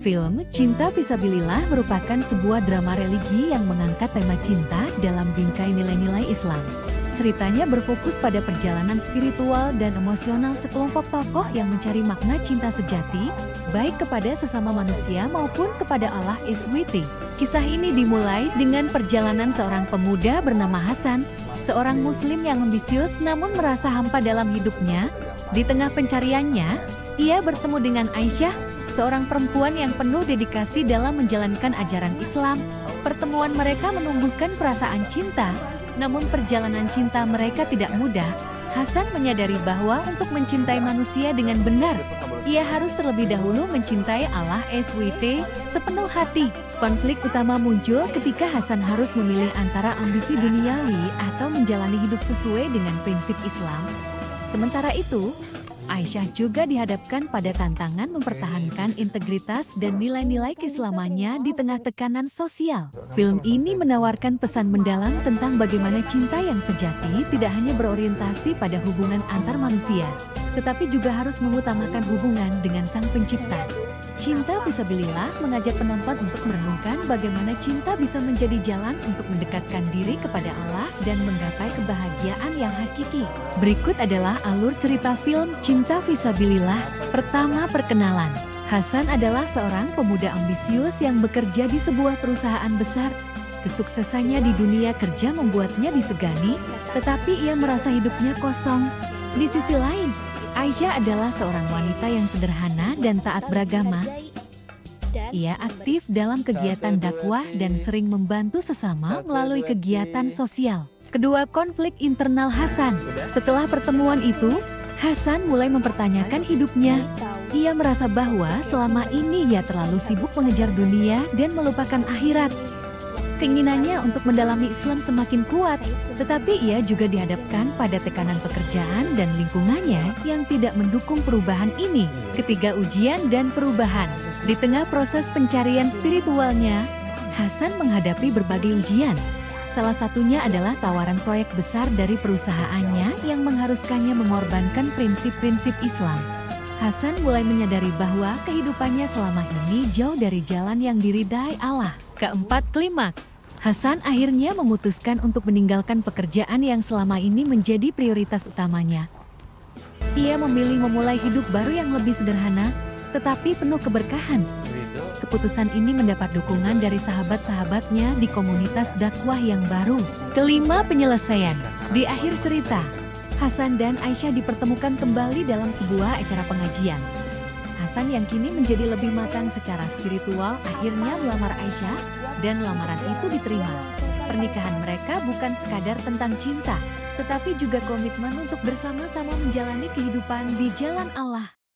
Film Cinta Fisabilillah merupakan sebuah drama religi yang mengangkat tema cinta dalam bingkai nilai-nilai Islam. Ceritanya berfokus pada perjalanan spiritual dan emosional sekelompok tokoh yang mencari makna cinta sejati, baik kepada sesama manusia maupun kepada Allah SWT. Kisah ini dimulai dengan perjalanan seorang pemuda bernama Hasan, seorang muslim yang ambisius namun merasa hampa dalam hidupnya. Di tengah pencariannya, ia bertemu dengan Aisyah, seorang perempuan yang penuh dedikasi dalam menjalankan ajaran Islam. Pertemuan mereka menumbuhkan perasaan cinta, namun perjalanan cinta mereka tidak mudah. Hasan menyadari bahwa untuk mencintai manusia dengan benar, ia harus terlebih dahulu mencintai Allah SWT sepenuh hati. Konflik utama muncul ketika Hasan harus memilih antara ambisi duniawi atau menjalani hidup sesuai dengan prinsip Islam. Sementara itu, Aisyah juga dihadapkan pada tantangan mempertahankan integritas dan nilai-nilai keislamannya di tengah tekanan sosial. Film ini menawarkan pesan mendalam tentang bagaimana cinta yang sejati tidak hanya berorientasi pada hubungan antar manusia, tetapi juga harus mengutamakan hubungan dengan Sang Pencipta. Cinta Fisabilillah mengajak penonton untuk merenungkan bagaimana cinta bisa menjadi jalan untuk mendekatkan diri kepada Allah dan menggapai kebahagiaan yang hakiki. Berikut adalah alur cerita film Cinta Fisabilillah. Pertama, perkenalan. Hasan adalah seorang pemuda ambisius yang bekerja di sebuah perusahaan besar. Kesuksesannya di dunia kerja membuatnya disegani, tetapi ia merasa hidupnya kosong. Di sisi lain, Aisyah adalah seorang wanita yang sederhana dan taat beragama. Ia aktif dalam kegiatan dakwah dan sering membantu sesama melalui kegiatan sosial. Kedua, konflik internal Hasan. Setelah pertemuan itu, Hasan mulai mempertanyakan hidupnya. Ia merasa bahwa selama ini ia terlalu sibuk mengejar dunia dan melupakan akhirat. Keinginannya untuk mendalami Islam semakin kuat, tetapi ia juga dihadapkan pada tekanan pekerjaan dan lingkungannya yang tidak mendukung perubahan ini. Ketiga, ujian dan perubahan. Di tengah proses pencarian spiritualnya, Hasan menghadapi berbagai ujian. Salah satunya adalah tawaran proyek besar dari perusahaannya yang mengharuskannya mengorbankan prinsip-prinsip Islam. Hasan mulai menyadari bahwa kehidupannya selama ini jauh dari jalan yang diridai Allah. Keempat, klimaks. Hasan akhirnya memutuskan untuk meninggalkan pekerjaan yang selama ini menjadi prioritas utamanya. Ia memilih memulai hidup baru yang lebih sederhana, tetapi penuh keberkahan. Keputusan ini mendapat dukungan dari sahabat-sahabatnya di komunitas dakwah yang baru. Kelima, penyelesaian. Di akhir cerita, Hasan dan Aisyah dipertemukan kembali dalam sebuah acara pengajian. Hasan yang kini menjadi lebih matang secara spiritual akhirnya melamar Aisyah, dan lamaran itu diterima. Pernikahan mereka bukan sekadar tentang cinta, tetapi juga komitmen untuk bersama-sama menjalani kehidupan di jalan Allah.